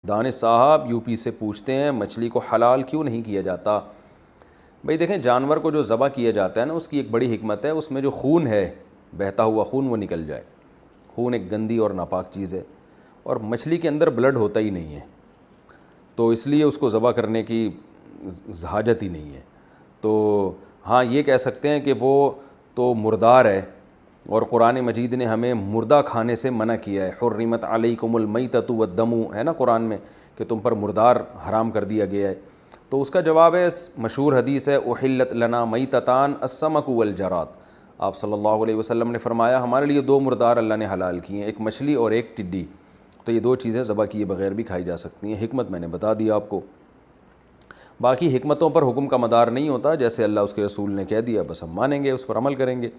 دانش صاحب U P سے پوچھتے ہیں مچھلی کو حلال کیوں نہیں کیا جاتا؟ بھئی دیکھیں، جانور کو جو ذبح کیا جاتا ہے نا، اس کی ایک بڑی حکمت ہے، اس میں جو خون ہے، بہتا ہوا خون، وہ نکل جائے۔ خون ایک گندی اور ناپاک چیز ہے، اور مچھلی کے اندر بلڈ ہوتا ہی نہیں ہے، تو اس لیے اس کو ذبح کرنے کی حاجت ہی نہیں ہے۔ تو ہاں یہ کہہ سکتے ہیں کہ وہ تو مردار ہے، اور قرآن مجید نے ہمیں مردہ کھانے سے منع کیا ہے۔ حرمت علیکم المیتۃ والدم، ہے نا قرآن میں، کہ تم پر مردار حرام کر دیا گیا ہے۔ تو اس کا جواب ہے، مشہور حدیث ہے، احلت لنا میتتان السمک والجراد۔ آپ صلی اللہ علیہ وسلم نے فرمایا ہمارے لیے دو مردار اللہ نے حلال کیے ہیں، ایک مچھلی اور ایک ٹڈی۔ تو یہ دو چیزیں ذبح کیے بغیر بھی کھائی جا سکتی ہیں۔ حکمت میں نے بتا دیا آپ کو۔ باقی حکمتوں پر حکم کا مدار نہیں ہوتا، جیسے اللہ اس کے رسول نے کہہ دیا بس ہم مانیں گے، اس پر عمل کریں گے۔